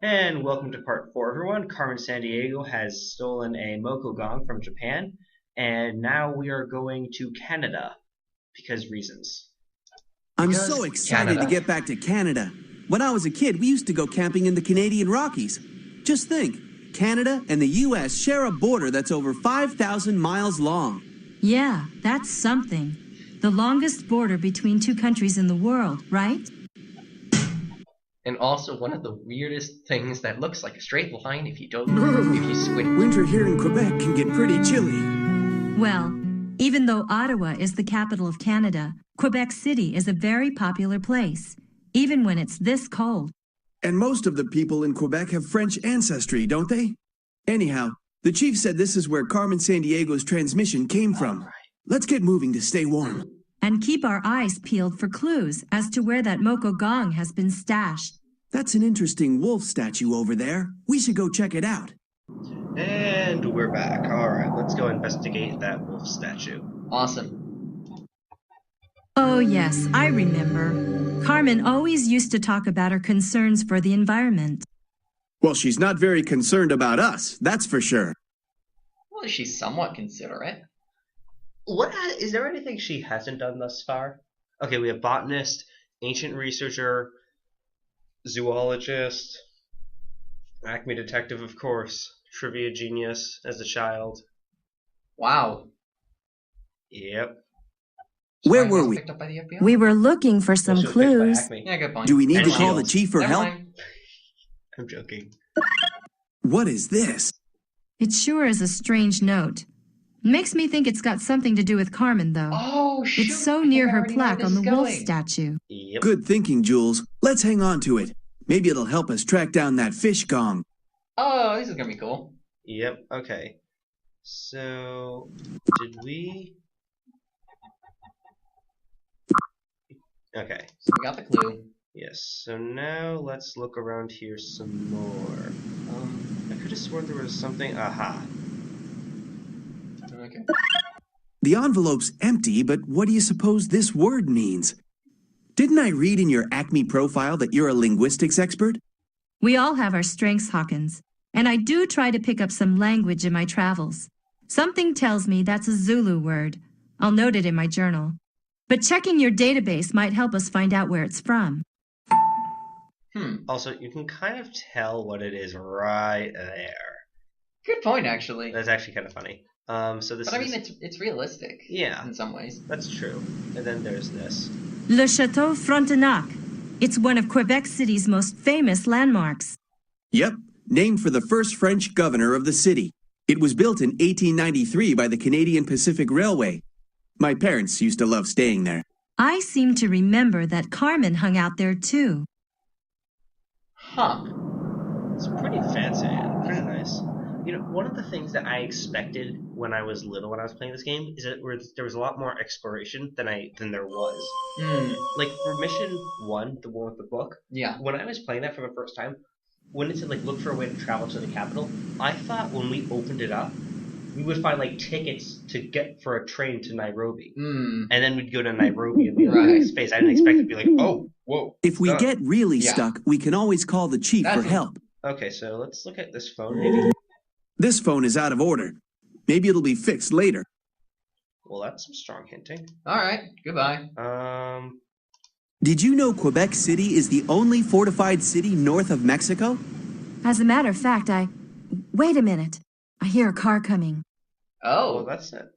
And welcome to part 4, everyone. Carmen Sandiego has stolen a Moko Gong from Japan, and now we are going to Canada, because reasons. I'm so excited to get back to Canada. When I was a kid, we used to go camping in the Canadian Rockies. Just think, Canada and the U.S. share a border that's over 5,000 miles long. Yeah, that's something. The longest border between two countries in the world, right? And also one of the weirdest things that looks like a straight line if you squint. Winter here in Quebec can get pretty chilly. Well, even though Ottawa is the capital of Canada, Quebec City is a very popular place, even when it's this cold. And most of the people in Quebec have French ancestry, don't they? Anyhow, the chief said this is where Carmen Sandiego's transmission came from. Right. Let's get moving to stay warm. And keep our eyes peeled for clues as to where that Moko Gong has been stashed. That's an interesting wolf statue over there. We should go check it out. And we're back. Alright, let's go investigate that wolf statue. Awesome. Oh yes, I remember. Carmen always used to talk about her concerns for the environment. Well, she's not very concerned about us, that's for sure. Well, she's somewhat considerate. Is there anything she hasn't done thus far? Okay, we have botanist, ancient researcher, zoologist, Acme detective, of course, trivia genius as a child. Wow. Yep. Where were we? We were looking for some clues. Yeah, good point. Do we need to call the chief for help? I'm joking. What is this? It sure is a strange note. Makes me think it's got something to do with Carmen, though. Oh, shoot. It's so near her plaque on the wolf statue. Yep. Good thinking, Jules. Let's hang on to it. Maybe it'll help us track down that fish gong. Oh, this is gonna be cool. Yep, okay. So, did we... Okay. So we got the clue. Yes, so now let's look around here some more. I could have sworn there was something... Aha. Okay. The envelope's empty, but what do you suppose this word means? Didn't I read in your Acme profile that you're a linguistics expert? We all have our strengths, Hawkins. And I do try to pick up some language in my travels. Something tells me that's a Zulu word. I'll note it in my journal. But checking your database might help us find out where it's from. Also, you can kind of tell what it is right there. Good point, actually. That's actually kind of funny. So this but I mean, it's realistic. Yeah. In some ways. That's true. And then there's this. Le Chateau Frontenac. It's one of Quebec City's most famous landmarks. Yep, named for the first French governor of the city. It was built in 1893 by the Canadian Pacific Railway. My parents used to love staying there. I seem to remember that Carmen hung out there too. Huh. It's pretty fancy and pretty nice. You know, one of the things that I expected when I was little, when I was playing this game, is that there was a lot more exploration than there was. Like for mission 1, the one with the book. Yeah. When I was playing that for the first time, when it said like look for a way to travel to the capital, I thought when we opened it up, we would find like tickets to get for a train to Nairobi, and then we'd go to Nairobi and be like in space. I didn't expect it to be like, oh, whoa. If we get really stuck, we can always call the chief for help. Okay, so let's look at this phone, maybe. This phone is out of order. Maybe it'll be fixed later. Well, that's some strong hinting. All right, goodbye. Did you know Quebec City is the only fortified city north of Mexico? As a matter of fact, Wait a minute. I hear a car coming. Oh. Well, that's it.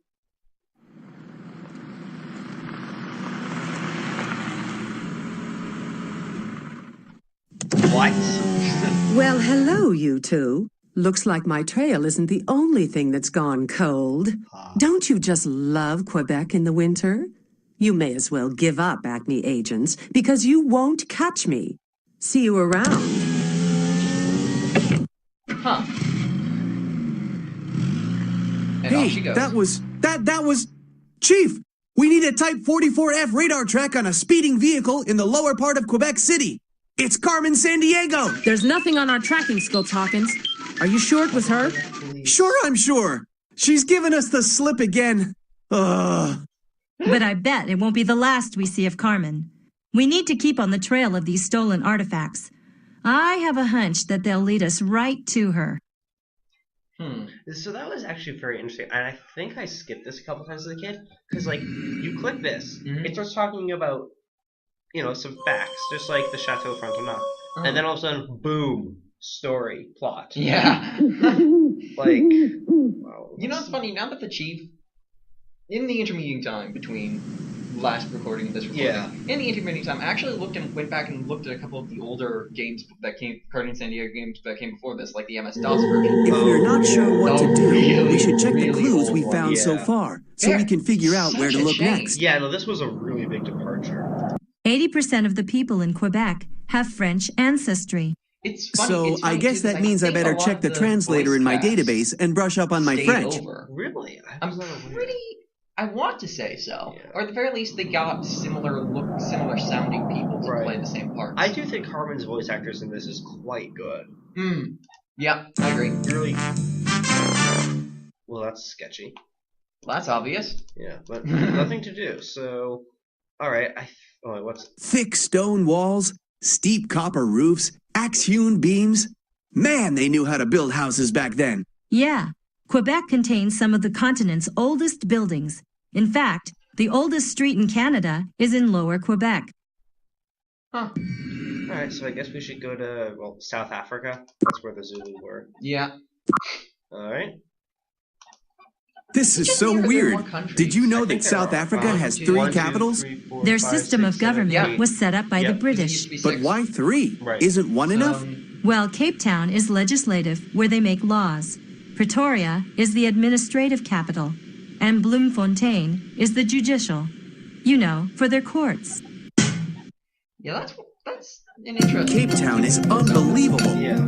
What? Well, hello, you two. Looks like my trail isn't the only thing that's gone cold. Don't you just love Quebec in the winter? You may as well give up, Acme agents, because you won't catch me. See you around. Huh. And hey, off she goes. that was... Chief, we need a Type 44F radar track on a speeding vehicle in the lower part of Quebec City. It's Carmen Sandiego. There's nothing on our tracking scopes, Hawkins. Are you sure it was her? Sure, I'm sure. She's given us the slip again. Ugh. But I bet it won't be the last we see of Carmen. We need to keep on the trail of these stolen artifacts. I have a hunch that they'll lead us right to her. So that was actually very interesting, and I think I skipped this a couple times as a kid, because, like, you click this, it starts talking about, some facts, just like the Chateau Frontenac, and then all of a sudden, boom, story, plot. Yeah. Like, wow. It's funny, now that the chief, in the intermediate time between last recording and this recording, in the intermediate time, I actually went back and looked at a couple of the older games that came, Carmen Sandiego games that came before this, like the MS-DOS version. If we're not sure what to do, we should check the really clues old we found so far, so we can figure out where to look next. Yeah, no, this was a really big departure. 80% of the people in Quebec have French ancestry. It's funny, So I guess that means I better check the translator in my database and brush up on my French. Really? I want to say so. Yeah. Or at the very least, they got similar sounding people to play the same parts. I do think Carmen's voice actress in this is quite good. Yeah, I agree. Really? Well, that's sketchy. Well, that's obvious. Yeah, but nothing to do, so... Alright, what's... Thick stone walls, steep copper roofs, axe-hewn beams. Man, they knew how to build houses back then. Yeah, Quebec contains some of the continent's oldest buildings. In fact, the oldest street in Canada is in Lower Quebec. Alright, so I guess we should go to, South Africa. That's where the Zulu were. Yeah. Alright. This is so weird. Did you know that South Africa has 3 capitals? Their system of government was set up by the British. But why 3? Right. Isn't 1 enough? Well, Cape Town is legislative, where they make laws. Pretoria is the administrative capital. And Bloemfontein is the judicial. For their courts. Yeah, that's an interesting... Cape Town is unbelievable. Yeah.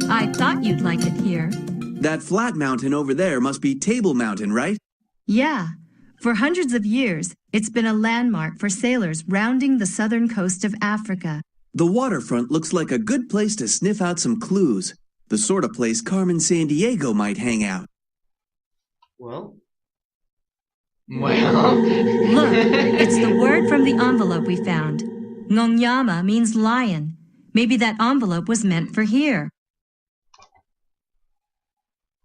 I thought you'd like it here. That flat mountain over there must be Table Mountain, right? Yeah. For hundreds of years, it's been a landmark for sailors rounding the southern coast of Africa. The waterfront looks like a good place to sniff out some clues. The sort of place Carmen Sandiego might hang out. Well... Look, it's the word from the envelope we found. Ngonyama means lion. Maybe that envelope was meant for here.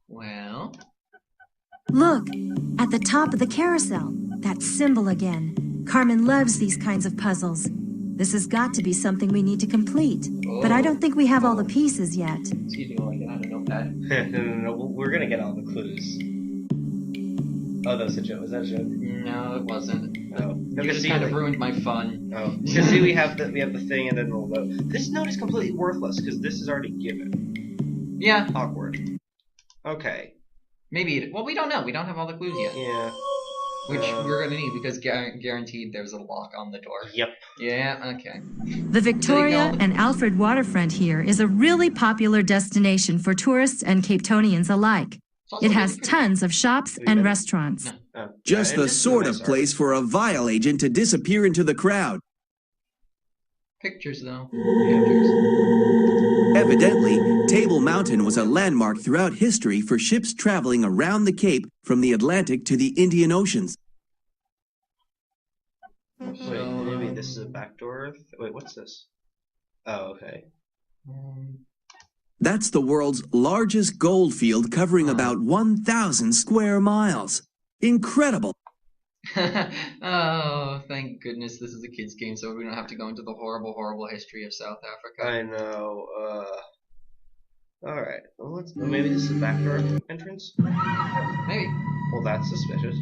Well... Look, at the top of the carousel, that symbol again. Carmen loves these kinds of puzzles. This has got to be something we need to complete. But I don't think we have all the pieces yet. Excuse me while I get out a notepad. No, we're gonna get all the clues. Oh, that was a joke. Was that a joke? No, it wasn't. Oh. You just kind of ruined my fun. Oh. You see, we have the thing and then we'll note. This note is completely worthless because this is already given. Yeah. Awkward. Okay. Maybe we don't know. We don't have all the clues yet. Yeah. Which we're going to need because guaranteed there's a lock on the door. Yep. Yeah, okay. The Victoria and Alfred waterfront here is a really popular destination for tourists and Cape Townians alike. It has tons of shops and restaurants. Just the sort of place for a vile agent to disappear into the crowd. Pictures, though. Evidently, Table Mountain was a landmark throughout history for ships traveling around the Cape from the Atlantic to the Indian Oceans. Wait, maybe this is a backdoor? Wait, what's this? Oh, okay. That's the world's largest gold field covering about 1,000 square miles. Incredible! Oh, thank goodness this is a kid's game, so we don't have to go into the horrible, horrible history of South Africa. I know. Alright. Well, maybe this is a backdoor entrance? Maybe. Well, that's suspicious.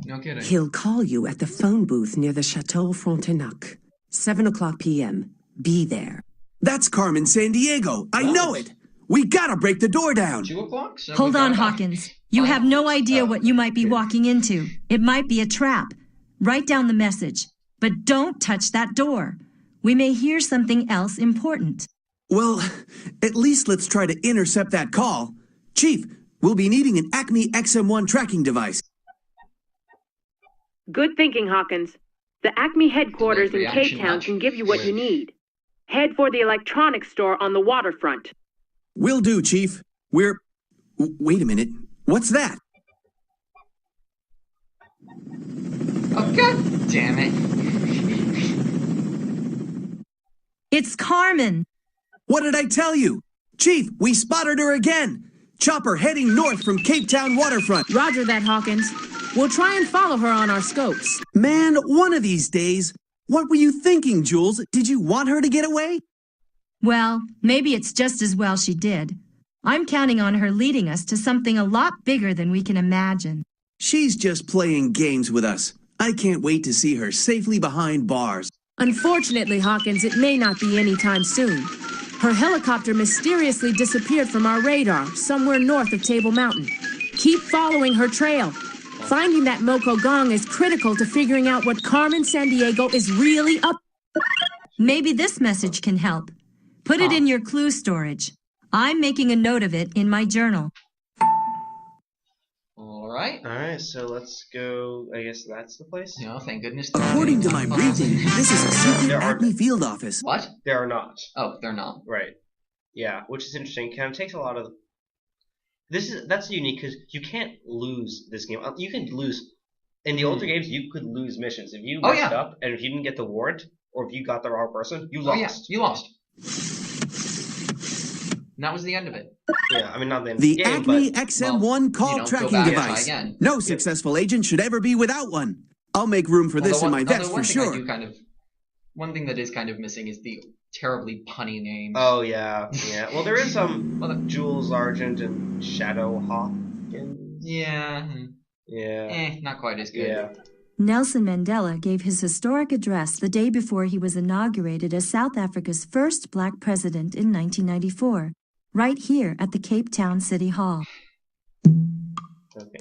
No kidding. He'll call you at the phone booth near the Chateau Frontenac. 7:00 p.m. Be there. That's Carmen Sandiego. I know it. We gotta break the door down. 2 o'clock? So Hold on, Hawkins. You have no idea what you might be walking into. It might be a trap. Write down the message. But don't touch that door. We may hear something else important. Well, at least let's try to intercept that call. Chief, we'll be needing an Acme XM1 tracking device. Good thinking, Hawkins. The Acme headquarters in Cape Town can give you what you need. Head for the electronics store on the waterfront. Will do, Chief. Wait a minute. What's that? Oh, God damn it. It's Carmen. What did I tell you? Chief, we spotted her again. Chopper heading north from Cape Town waterfront. Roger that, Hawkins. We'll try and follow her on our scopes. Man, one of these days. What were you thinking, Jules? Did you want her to get away? Well, maybe it's just as well she did. I'm counting on her leading us to something a lot bigger than we can imagine. She's just playing games with us. I can't wait to see her safely behind bars. Unfortunately, Hawkins, it may not be anytime soon. Her helicopter mysteriously disappeared from our radar somewhere north of Table Mountain. Keep following her trail. Finding that Moko Gong is critical to figuring out what Carmen Sandiego is really up. Maybe this message can help. Put it in your clue storage. I'm making a note of it in my journal. Alright, so let's go. I guess that's the place? No, thank goodness. According to my briefing, this is a secret Acme field office. What? There are not. Oh, they're not. Right. Yeah, which is interesting. Kind of takes a lot of... That's unique, because you can't lose this game. You can lose... In the older games, you could lose missions. If you messed up, and if you didn't get the warrant, or if you got the wrong person, you lost. Oh, yeah, you lost. And that was the end of it. Yeah, I mean, not the end of the game, Acme XM1 call tracking device. No successful agent should ever be without one. I'll make room for this in my vest for sure. One thing that is kind of missing is the terribly punny names. Oh, yeah. Well, there is some Jules Argent and Shadow Hawkins. Yeah. Not quite as good. Yeah. Nelson Mandela gave his historic address the day before he was inaugurated as South Africa's first black president in 1994, right here at the Cape Town City Hall. Okay.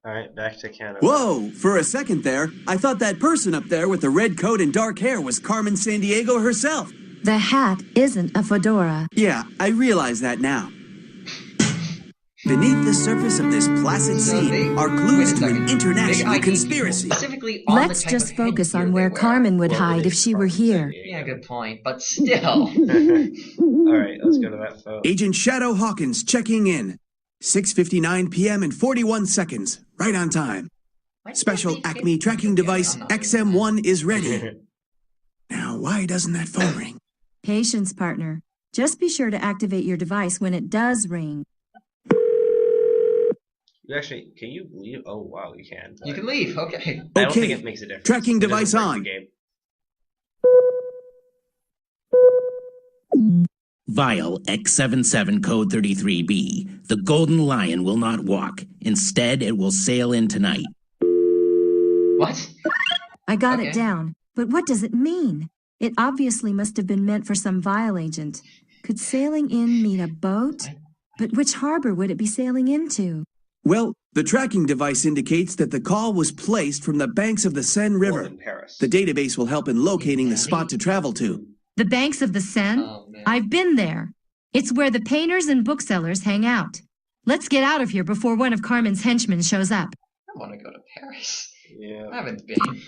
Alright, back to Canada. Whoa! For a second there, I thought that person up there with the red coat and dark hair was Carmen Sandiego herself. The hat isn't a fedora. Yeah, I realize that now. Beneath the surface of this placid sea are clues to an international conspiracy. Let's just focus on where Carmen would hide if she were here. Yeah, good point, but still. Alright, let's go to that phone. Agent Shadow Hawkins checking in. 6:59 p.m. and 41 seconds. Right on time. Special Acme tracking device XM1 is ready. Now, why doesn't that phone ring? Patience, partner. Just be sure to activate your device when it does ring. You actually, can you leave? Oh, wow, you can. You can leave, okay. I don't think it makes a difference. Tracking device on. Vial X77 code 33B. The Golden Lion will not walk. Instead, it will sail in tonight. What? I got it down, but what does it mean? It obviously must have been meant for some Vial agent. Could sailing in mean a boat? But which harbor would it be sailing into? Well, the tracking device indicates that the call was placed from the banks of the Seine River. The database will help in locating the spot to travel to. The banks of the Seine? I've been there. It's where the painters and booksellers hang out. Let's get out of here before one of Carmen's henchmen shows up. I want to go to Paris. Yeah. I haven't been.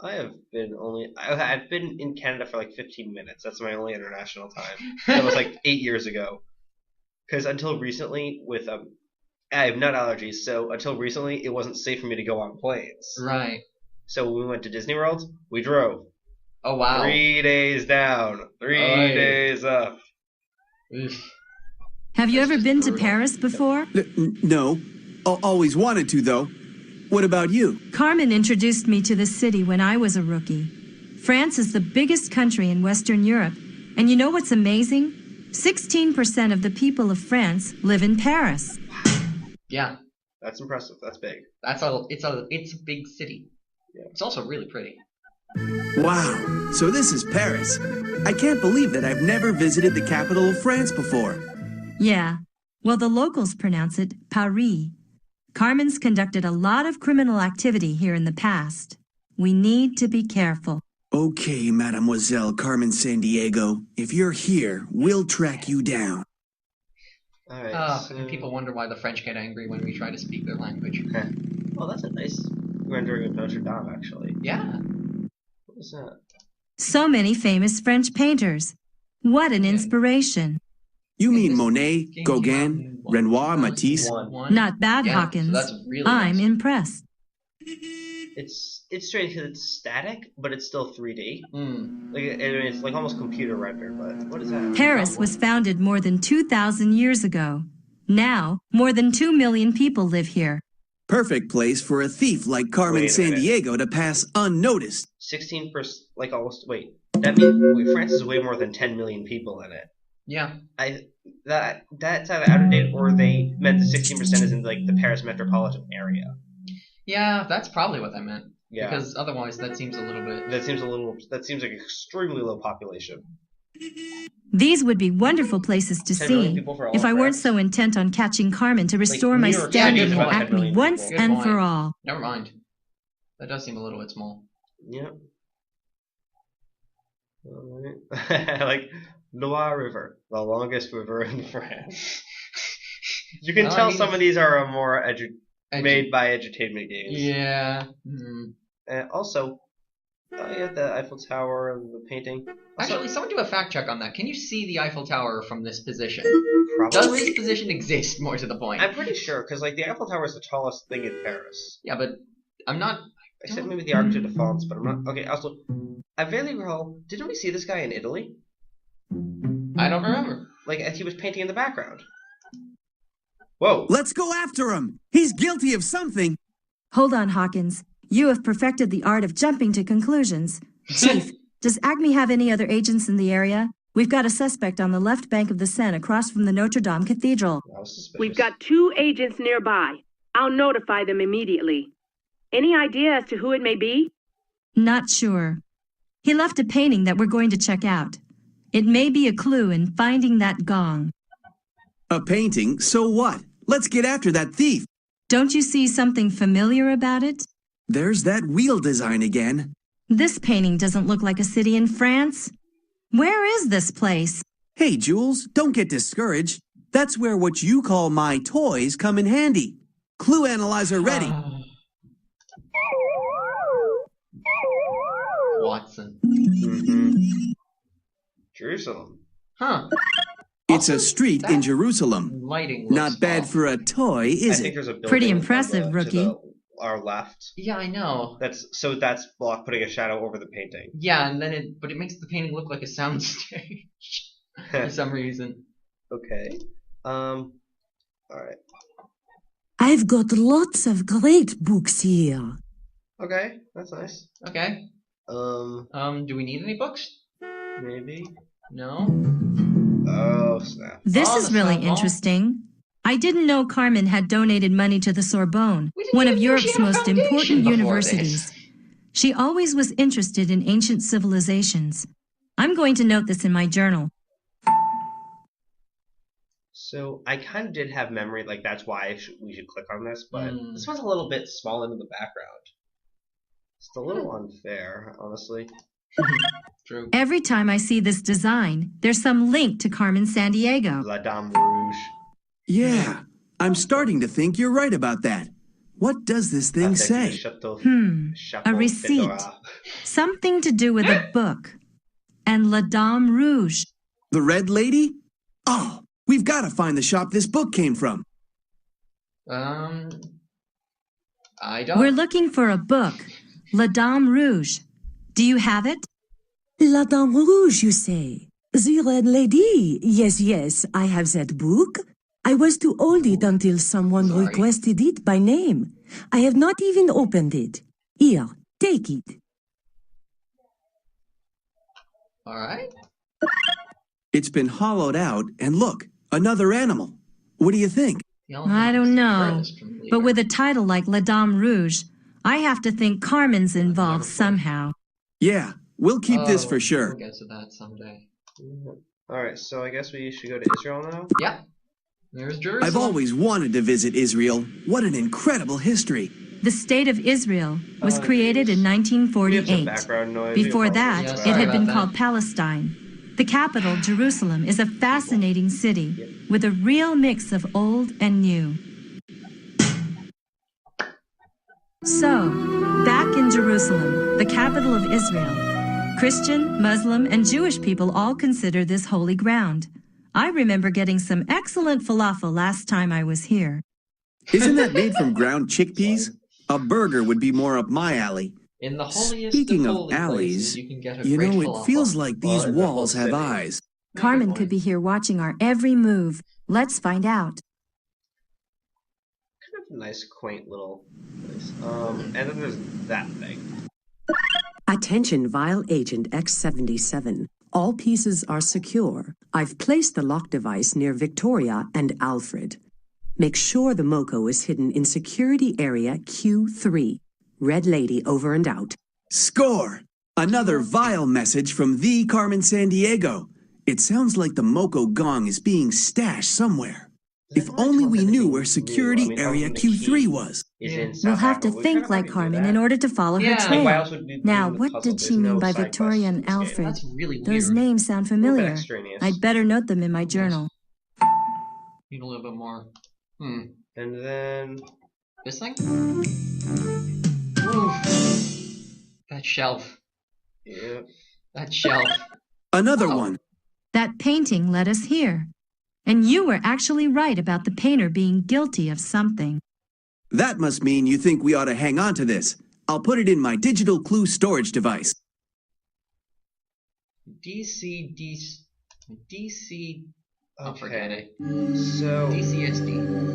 I've been in Canada for like 15 minutes. That's my only international time. That was like 8 years ago. Because until recently, I have nut allergies, so until recently, it wasn't safe for me to go on planes. Right. So when we went to Disney World, we drove. Oh, wow. 3 days down, 3 days up. Have you ever been to Paris before? No. Always wanted to, though. What about you? Carmen introduced me to the city when I was a rookie. France is the biggest country in Western Europe. And you know what's amazing? 16% of the people of France live in Paris. Yeah. That's impressive. That's big. It's a big city. Yeah. It's also really pretty. Wow. So this is Paris. I can't believe that I've never visited the capital of France before. Yeah. Well, the locals pronounce it Paris. Carmen's conducted a lot of criminal activity here in the past. We need to be careful. Okay, Mademoiselle Carmen Sandiego. If you're here, we'll track you down. Alright, and people wonder why the French get angry when we try to speak their language. Well, that's a nice rendering of Notre Dame, actually. Yeah. What was that? So many famous French painters. What an inspiration. You mean Monet, Gauguin, Renoir, Matisse? Not bad, Hawkins. So that's really I'm nice. impressed. It's strange because it's static, but it's still 3D. Like it's like almost computer rendered. But what is that? Paris was founded more than 2,000 years ago. Now, more than 2 million people live here. Perfect place for a thief like Carmen Sandiego to pass unnoticed. 16%, like almost. Wait, that means France is way more than 10 million people in it. Yeah. That's either out of date or they meant the 16% is in like the Paris metropolitan area. Yeah, that's probably what that meant. Yeah. Because otherwise, that seems a little bit. That seems like extremely low population. These would be wonderful places to see if I weren't so intent on catching Carmen to restore my standing in Acme once and for all. Never mind. That does seem a little bit small. Yep. Like Loire River, the longest river in France. You can tell some of these are more made by edutainment games. Yeah. And also, you have the Eiffel Tower and the painting. Also, actually, someone do a fact check on that. Can you see the Eiffel Tower from this position? Probably. Does this position exist, more to the point? I'm pretty sure, because like the Eiffel Tower is the tallest thing in Paris. Yeah, but I'm not... I said maybe the Arc de Défense, but I'm not... Okay, also, I vaguely recall, didn't we see this guy in Italy? I don't remember. Like, as he was painting in the background. Whoa. Let's go after him! He's guilty of something! Hold on, Hawkins. You have perfected the art of jumping to conclusions. Chief, does Acme have any other agents in the area? We've got a suspect on the left bank of the Seine across from the Notre Dame Cathedral. We've got 2 agents nearby. I'll notify them immediately. Any idea as to who it may be? Not sure. He left a painting that we're going to check out. It may be a clue in finding that gong. A painting? So what? Let's get after that thief. Don't you see something familiar about it? There's that wheel design again. This painting doesn't look like a city in France. Where is this place? Hey, Jules, don't get discouraged. That's where what you call my toys come in handy. Clue analyzer ready. Watson. Jerusalem. Huh. It's a street in Jerusalem. Lighting Not bad for a toy, is I think it? there's a building Pretty impressive, rookie. Our left. Yeah, I know. That's block putting a shadow over the painting. Yeah, and then but it makes the painting look like a soundstage for some reason. Okay. All right. I've got lots of great books here. Okay, that's nice. Okay. Do we need any books? Maybe. No. Oh snap! This is really interesting. I didn't know Carmen had donated money to the Sorbonne, one of Europe's most important universities. She always was interested in ancient civilizations. I'm going to note this in my journal. So I kind of did have memory, like that's why we should click on this, but this one's a little bit small into the background. It's a little unfair, honestly. True. Every time I see this design, there's some link to Carmen Sandiego. La Dame Rouge. Yeah, I'm starting to think you're right about that. What does this thing say? A receipt. Something to do with a book. And La Dame Rouge. The Red Lady? Oh, we've got to find the shop this book came from. I don't... We're looking for a book. La Dame Rouge. Do you have it? La Dame Rouge, you say? The Red Lady? Yes, I have that book. I was to hold it until someone requested it by name. I have not even opened it. Here, take it. All right. It's been hollowed out, and look, another animal. What do you think? I don't know. But with a title like La Dame Rouge, I have to think Carmen's involved somehow. Yeah, we'll keep this for sure. We'll get to that someday. Alright, so I guess we should go to Israel now? Yeah. There's Jerusalem. I've always wanted to visit Israel. What an incredible history. The State of Israel was created in 1948. Before that, it had been called Palestine. The capital, Jerusalem, is a fascinating city with a real mix of old and new. So, back in Jerusalem, the capital of Israel, Christian, Muslim, and Jewish people all consider this holy ground. I remember getting some excellent falafel last time I was here. Isn't that made from ground chickpeas? A burger would be more up my alley. In the holiest Speaking of of holy alleys, places, you can get a you great know, it falafel. feels like these Well, walls have city. eyes. Carmen could be here watching our every move. Let's find out. Kind of a nice, quaint little place. And then there's that thing. Attention, Vile Agent X77. All pieces are secure. I've placed the lock device near Victoria and Alfred. Make sure the Moco is hidden in security area Q3. Red Lady over and out. Score! Another vile message from the Carmen Sandiego. It sounds like the Moco Gong is being stashed somewhere. If only we knew where security area Q3 was. We'll have to think like Carmen in order to follow her trail. Now, what did she mean by Victoria and Alfred? That's really weird. Those names sound familiar. I'd better note them in my journal. Need a little bit more. And then... This thing? Oof. That shelf. Yep. That shelf. Another one. That painting led us here. And you were actually right about the painter being guilty of something. That must mean you think we ought to hang on to this. I'll put it in my digital clue storage device. DC. I'll forget it. So... DCSD.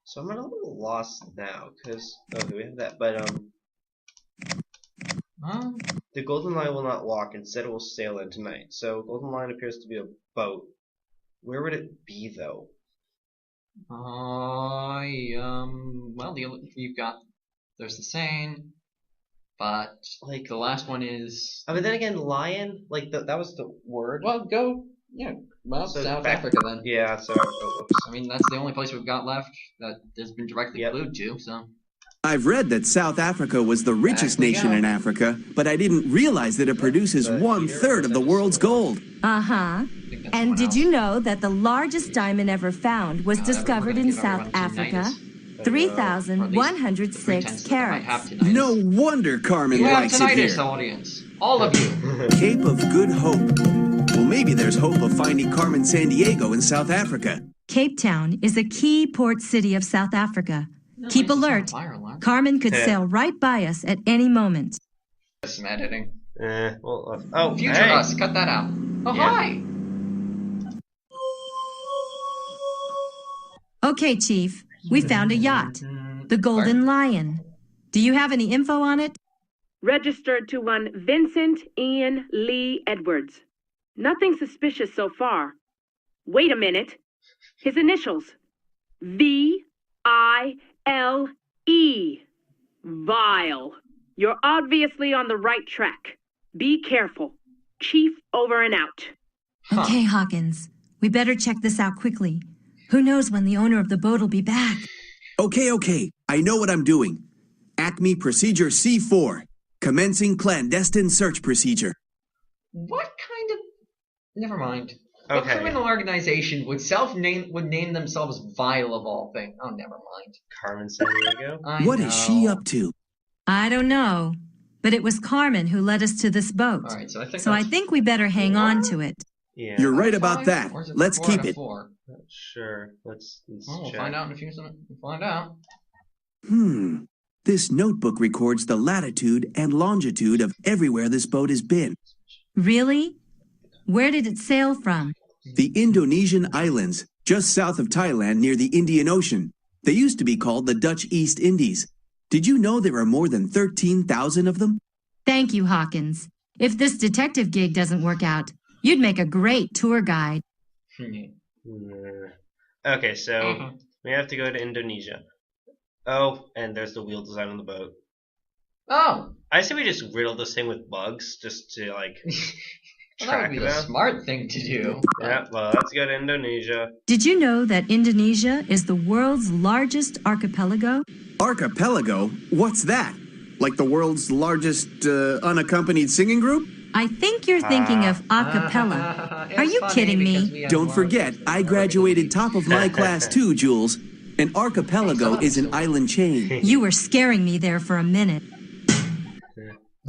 So I'm a little lost now, because... Okay, we have that, but, the Golden Line will not walk, instead it will sail in tonight. So, Golden Line appears to be a boat. Where would it be, though? Well, you've got... There's the Seine, but, like, the last one is... I mean, then again, lion, like, that was the word. Well, go... Yeah, well, So South back- Africa then. Yeah, so... oops. I mean, that's the only place we've got left that has been directly clued to, so... I've read that South Africa was the richest Back we nation go. in Africa, but I didn't realize that it produces the 1/3 of the world's gold. Uh-huh. I think that's And one did else. you know that the largest diamond ever found was discovered in South Africa? 3,106 carats. No wonder Carmen You have likes it tinnitus, here. audience. All of you. Cape of Good Hope. Well, maybe there's hope of finding Carmen Sandiego in South Africa. Cape Town is a key port city of South Africa. No, Keep this is not alert. fire alarm. Carmen could sail right by us at any moment. Some editing. Oh, Future hey. us, cut that out. Oh, Yeah. hi! Okay, Chief. We found a yacht. The Golden Lion. Do you have any info on it? Registered to one Vincent Ian Lee Edwards. Nothing suspicious so far. Wait a minute. His initials. V-I-L-E. Vile. You're obviously on the right track. Be careful. Chief over and out. Okay, Hawkins. We better check this out quickly. Who knows when the owner of the boat will be back? Okay. I know what I'm doing. Acme Procedure C4. Commencing clandestine search procedure. What kind of... Never mind. Okay. What criminal organization would name themselves Vile of all things? Oh, never mind. Carmen Sandiego? What is she up to? I don't know. But it was Carmen who led us to this boat. All right, so I think we better hang on to it. Yeah. You're right about that. Or is it Let's 4 keep out of it. 4? Sure. Let's Well, we'll check. find out in a few minutes. We'll find out. This notebook records the latitude and longitude of everywhere this boat has been. Really? Where did it sail from? The Indonesian islands, just south of Thailand near the Indian Ocean. They used to be called the Dutch East Indies. Did you know there are more than 13,000 of them? Thank you, Hawkins. If this detective gig doesn't work out, you'd make a great tour guide. Okay, so we have to go to Indonesia. Oh, and there's the wheel design on the boat. Oh! I say we just riddle this thing with bugs just to, like, Well, that would be the smart thing to do. Yeah, well, let's go to Indonesia. Did you know that Indonesia is the world's largest archipelago? Archipelago? What's that? Like the world's largest unaccompanied singing group? I think you're thinking of a cappella. Are you kidding me? Don't forget, I graduated top of my class too, Jules. An archipelago is an island chain. You were scaring me there for a minute.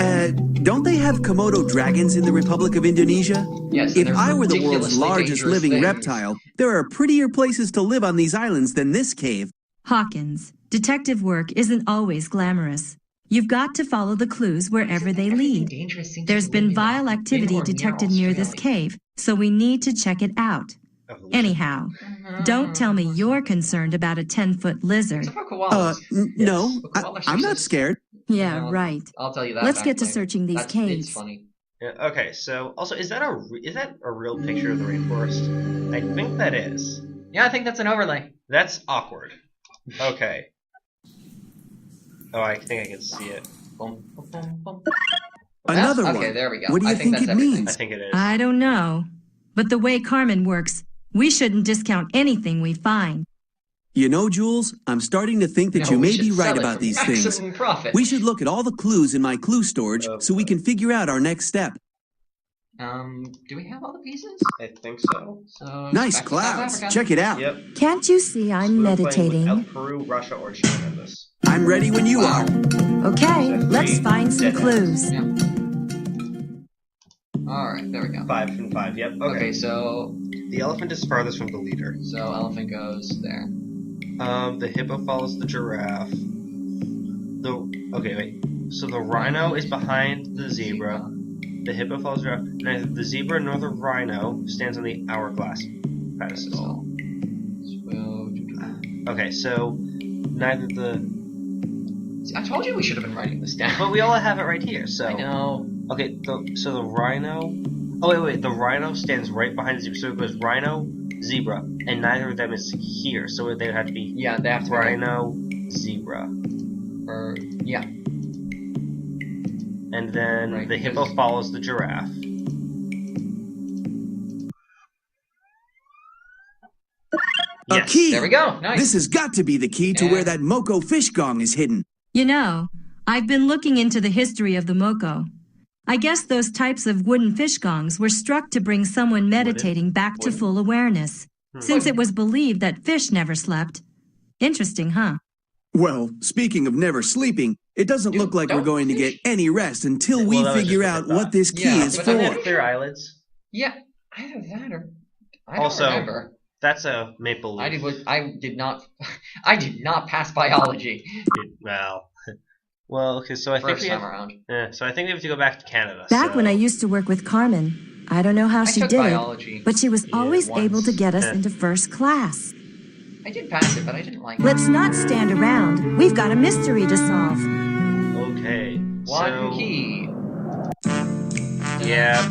Don't they have Komodo dragons in the Republic of Indonesia? Yes. If I were the world's ridiculously largest dangerous living things. reptile, there are prettier places to live on these islands than this cave. Hawkins, detective work isn't always glamorous. You've got to follow the clues wherever they lead. There's been vile activity detected near this cave, so we need to check it out. Anyhow, don't tell me you're concerned about a 10-foot lizard. Except for koalas. No, Koalas are I'm not just- scared. Yeah, right. I'll tell you that. Let's back get to later. searching these It's caves. funny. Yeah, okay, so also is that a real picture of the rainforest? I think that is. Yeah, I think that's an overlay. That's awkward. Okay. Oh, I think I can see it. Boom, boom, boom, boom. Another Okay, one. there we go. What do you I think think that's it everything. means? I think it is. I don't know. But the way Carmen works, we shouldn't discount anything we find. You know, Jules, I'm starting to think that No, you we may should be sell right it about for these things. maximum profit. We should look at all the clues in my clue storage so we can figure out our next step. Do we have all the pieces? I think so. So Nice back to South clouds. Africa. Check it out. Yep. Can't you see I'm We're playing meditating? without Peru, Russia, or China in this. I'm ready when you are. Okay, let's find some clues. Yeah. All right, there we go. 5 from 5. Yep. Okay, Okay. so The elephant is farthest from the leader. elephant goes there. The hippo follows the giraffe. Okay, wait. So the rhino is behind the zebra. The hippo follows the giraffe. Neither the zebra nor the rhino stands on the hourglass pedestal. Okay, so neither the. See, I told you we should have been writing this down. But we all have it right here. So. I know. Okay, so the rhino. Oh wait, the rhino stands right behind the zebra. So it goes rhino, zebra, and neither of them is here. So they would have to be. Yeah, they have to be rhino, zebra. Or yeah. And then Right, the hippo because- follows the giraffe. A key. There we go. Nice. This has got to be the key to where And- that Moko fish gong is hidden. You know, I've been looking into the history of the Moko. I guess those types of wooden fish gongs were struck to bring someone meditating back to full awareness, since it was believed that fish never slept. Interesting, huh? Well, speaking of never sleeping, it doesn't look like we're don't going to get fish. any rest until we Well, that was figure just out what I what this key Yeah, is but Don't they for. have clear eyelids? Yeah, either that or I Also- don't remember. That's a maple leaf. I did not pass biology Well, okay, so I think first we time have, around. so I think we have to go back to Canada. Back so. when I used to work with Carmen, I don't know how I she took did biology. it, but she was always once. able to get us Yeah. into first class. I did pass it, but I didn't like it. Let's not stand around. We've got a mystery to solve. Okay. One so, key. Yeah.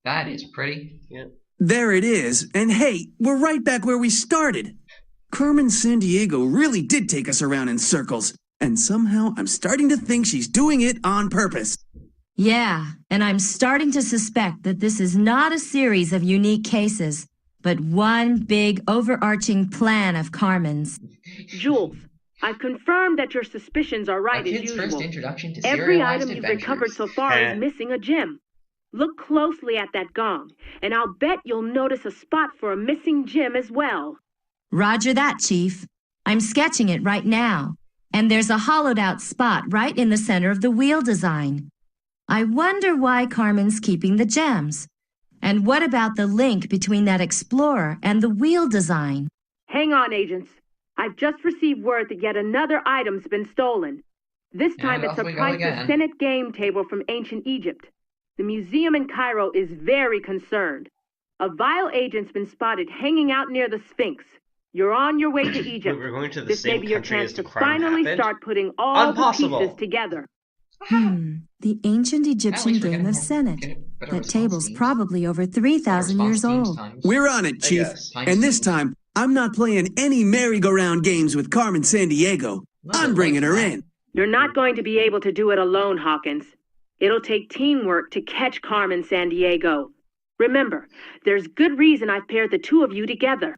That is pretty. There it is. And hey, we're right back where we started. Carmen Sandiego really did take us around in circles. And somehow I'm starting to think she's doing it on purpose. Yeah, and I'm starting to suspect that this is not a series of unique cases, but one big overarching plan of Carmen's. Jules, I've confirmed that your suspicions are right A as kid's usual. first introduction to Every serialized item you've adventures. recovered so far is missing a gem. Look closely at that gong, and I'll bet you'll notice a spot for a missing gem as well. Roger that, Chief. I'm sketching it right now, and there's a hollowed-out spot right in the center of the wheel design. I wonder why Carmen's keeping the gems. And what about the link between that explorer and the wheel design? Hang on, agents. I've just received word that yet another item's been stolen. This time And it's off a we go priceless again. Senate game table from ancient Egypt. The museum in Cairo is very concerned. A vile agent's been spotted hanging out near the Sphinx. You're on your way to Egypt. We're going to the This may same be your country chance as the to crime finally happened? start putting all Impossible. the pieces together. The ancient Egyptian least we're game getting of more- Senate. getting better That response table's teams. probably over 3,000 Response years teams old. times. We're on it, Chief. guess. And this time, I'm not playing any merry-go-round games with Carmen Sandiego. I'm bringing her in. You're not going to be able to do it alone, Hawkins. It'll take teamwork to catch Carmen Sandiego. Remember, there's good reason I've paired the two of you together.